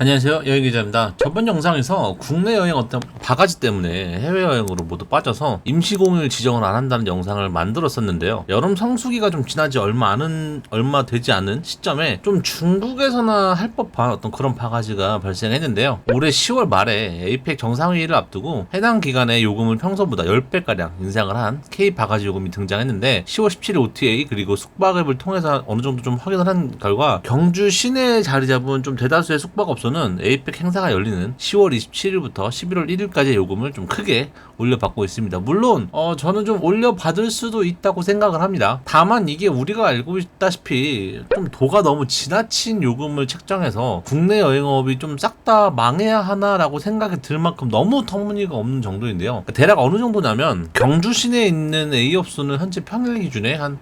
안녕하세요, 여행기자입니다. 저번 영상에서 국내 여행 어떤 바가지 때문에 해외여행으로 모두 빠져서 임시공휴일 지정을 안 한다는 영상을 만들었었는데요. 여름 성수기가 좀 지나지 얼마 되지 않은 시점에 좀 중국에서나 할 법한 어떤 그런 바가지가 발생했는데요. 올해 10월 말에 에이펙 정상회의를 앞두고 해당 기간의 요금을 평소보다 10배가량 인상을 한 K 바가지 요금이 등장했는데 10월 17일 OTA 그리고 숙박앱을 통해서 어느 정도 좀 확인을 한 결과 경주 시내에 자리 잡은 좀 대다수의 숙박업소는 에이펙 행사가 열리는 10월 27일부터 11월 1일까지의 요금을 좀 크게 올려받고 있습니다. 물론 저는 좀 올려받을 수도 있다고 생각을 합니다. 다만 이게 우리가 알고 있다시피 좀 도가 너무 지나친 요금을 책정해서 국내 여행업이 좀 싹 다 망해야 하나라고 생각이 들 만큼 너무 터무니가 없는 정도인데요. 그러니까 대략 어느 정도냐면 경주 시내에 있는 A업소는 현재 평일 기준에 한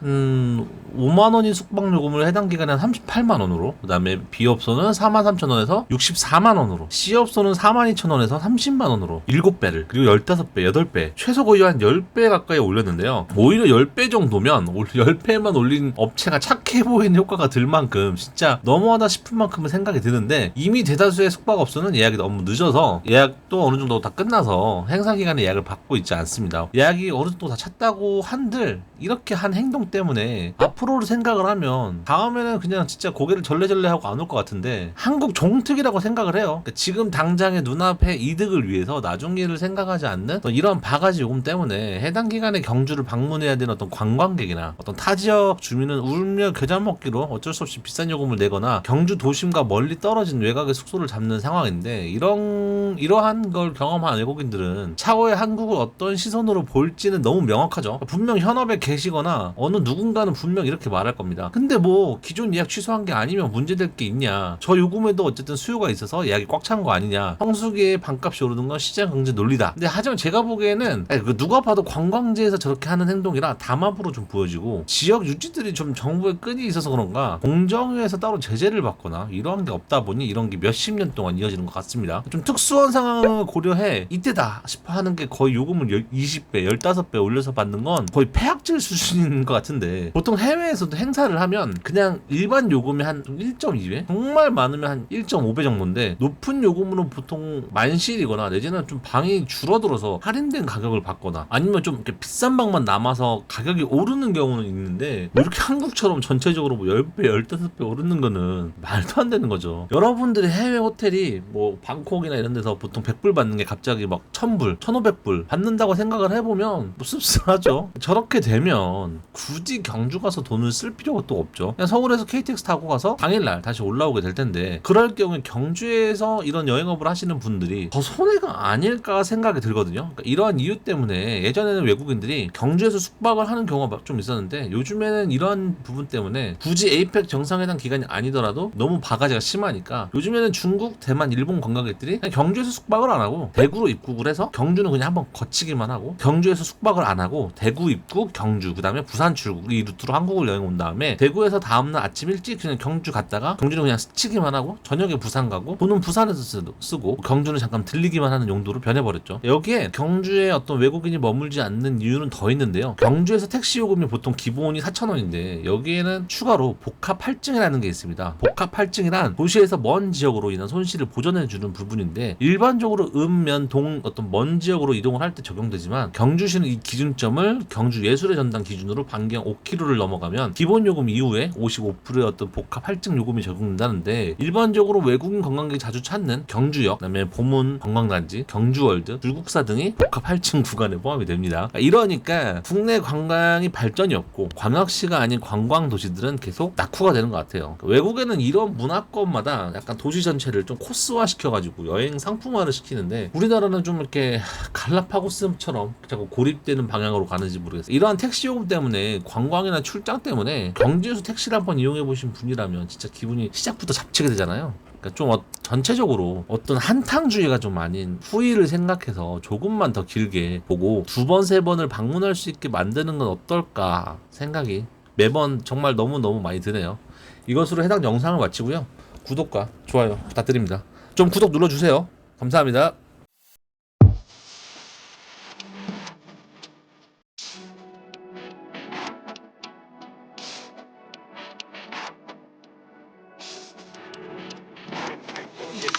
5만원인 숙박 요금을 해당 기간에 한 38만원으로, 그 다음에 B업소는 43,000원에서 64만원으로, C업소는 42,000원에서 30만원으로 7배를, 그리고 15배, 8배, 최소 거의 한 10배 가까이 올렸는데요. 오히려 10배 정도면 10배만 올린 업체가 착해 보이는 효과가 들 만큼 진짜 너무하다 싶은 만큼은 생각이 드는데, 이미 대다수의 숙박업소는 예약이 너무 늦어서 예약도 어느 정도 다 끝나서 행사 기간에 예약을 받고 있지 않습니다. 예약이 어느 정도 다 찼다고 한들 이렇게 한 행동 때문에 앞으로를 생각을 하면 다음에는 그냥 진짜 고개를 절레절레 하고 안 올 것 같은데, 한국 종특이라고 생각을 해요. 그러니까 지금 당장의 눈앞의 이득을 위해서 나중 일을 생각하지 않는 이런 바가지 요금 때문에 해당 기간에 경주를 방문해야 되는 어떤 관광객이나 어떤 타 지역 주민은 울며 겨자 먹기로 어쩔 수 없이 비싼 요금을 내거나 경주 도심과 멀리 떨어진 외곽의 숙소를 잡는 상황인데, 이러한 걸 경험한 외국인들은 차후에 한국을 어떤 시선으로 볼지는 너무 명확하죠. 분명 현업에 계시거나 어느 누군가는 분명 이렇게 말할 겁니다. 근데 뭐 기존 예약 취소한 게 아니면 문제될 게 있냐, 저 요금에도 어쨌든 수요가 있어서 예약이 꽉 찬 거 아니냐, 성수기에 방값이 오르는 건 시장 경제 논리다. 근데 하지만 제가 보기에는 누가 봐도 관광지에서 저렇게 하는 행동이라 담합으로 좀 보여지고, 지역 유지들이 좀 정부의 끈이 있어서 그런가 공정위에서 따로 제재를 받거나 이러한 게 없다 보니 이런 게 몇십 년 동안 이어지는 것 같습니다. 좀 특수한 상황을 고려해 이때다 싶어 하는 게 거의 요금을 20배, 15배 올려서 받는 건 거의 폐악질 수준인 것 같은데, 보통 해외에서도 행사를 하면 그냥 일반 요금이 한 1.2배? 정말 많으면 한 1.5배 정도인데, 높은 요금으로 보통 만실이거나 내지는 좀 방이 줄어들어서 할인된 가격을 받거나 아니면 좀 이렇게 비싼 방만 남아서 가격이 오르는 경우는 있는데, 뭐 이렇게 한국처럼 전체적으로 뭐 10배, 15배 오르는 거는 말도 안 되는 거죠. 여러분들이 해외 호텔이 뭐 방콕이나 이런 데서 보통 100불 받는 게 갑자기 막 1000불, 1500불 받는다고 생각을 해보면 뭐 씁쓸하죠. 저렇게 되면 굳이 경주 가서 돈을 쓸 필요가 또 없죠. 그냥 서울에서 KTX 타고 가서 당일날 다시 올라오게 될 텐데, 그럴 경우에 경주에서 이런 여행업을 하시는 분들이 더 손해가 아닐까 생각이 들거든요. 그러니까 이러한 이유 때문에 예전에는 외국인들이 경주에서 숙박을 하는 경우가 좀 있었는데, 요즘에는 이러한 부분 때문에 굳이 에이펙 정상회담 기간이 아니더라도 너무 바가지가 심하니까 요즘에는 중국, 대만, 일본 관광객들이 그냥 경주에서 숙박을 안 하고 대구로 입국을 해서 경주는 그냥 한번 거치기만 하고, 경주에서 숙박을 안 하고 대구 입국, 경주, 그 다음에 부산 출국, 이 루트로 한국을 여행 온 다음에 대구에서 다음날 아침 일찍 그냥 경주 갔다가 경주는 그냥 스치기만 하고 저녁에 부산 가고, 돈은 부산에서 쓰고 경주는 잠깐 들리기만 하는 용도로 변해버렸죠. 여기에 경주에 어떤 외국인이 머물지 않는 이유는 더 있는데요. 경주에서 택시 요금이 보통 기본이 4,000원인데 여기에는 추가로 복합 할증이라는 게 있습니다. 복합 할증이란 도시에서 먼 지역으로 인한 손실을 보전해주는 부분인데, 일반적으로 면, 동 어떤 먼 지역으로 이동을 할 때 적용되지만, 경주시는 이 기준점을 경주 예술의 전당 기준으로 반경 5km를 넘어가면 기본 요금 이후에 55%의 어떤 복합 할증 요금이 적용된다는데, 일반적으로 외국인 관광객이 자주 찾는 경주역, 그다음에 보문 관광단지, 경주월드, 불국사 등이 복합 할증 구간에 포함이 됩니다. 이러니까 국내 관광이 발전이 없고 광역시가 아닌 관광 도시들은 계속 낙후가 되는 것 같아요. 외국에는 이런 문화권마다 약간 도시 전체를 좀 코스화 시켜가지고 여행 상품화를 시키는데, 우리나라는 좀 이렇게 갈라파고스처럼 자꾸 고립되는 방향으로 가는지 모르겠어요. 이러한 택시 요금 때문에, 관광이나 출장 때문에 경주에서 택시를 한번 이용해 보신 분이라면 진짜 기분이 시작부터 잡치게 되잖아요. 그러니까 좀 전체적으로 어떤 한탕주의가 좀 아닌 후의를 생각해서 조금만 더 길게 보고 2번, 3번을 방문할 수 있게 만드는 건 어떨까 생각이 매번 정말 너무너무 많이 드네요. 이것으로 해당 영상을 마치고요. 구독과 좋아요 부탁드립니다. 좀 구독 눌러주세요. 감사합니다.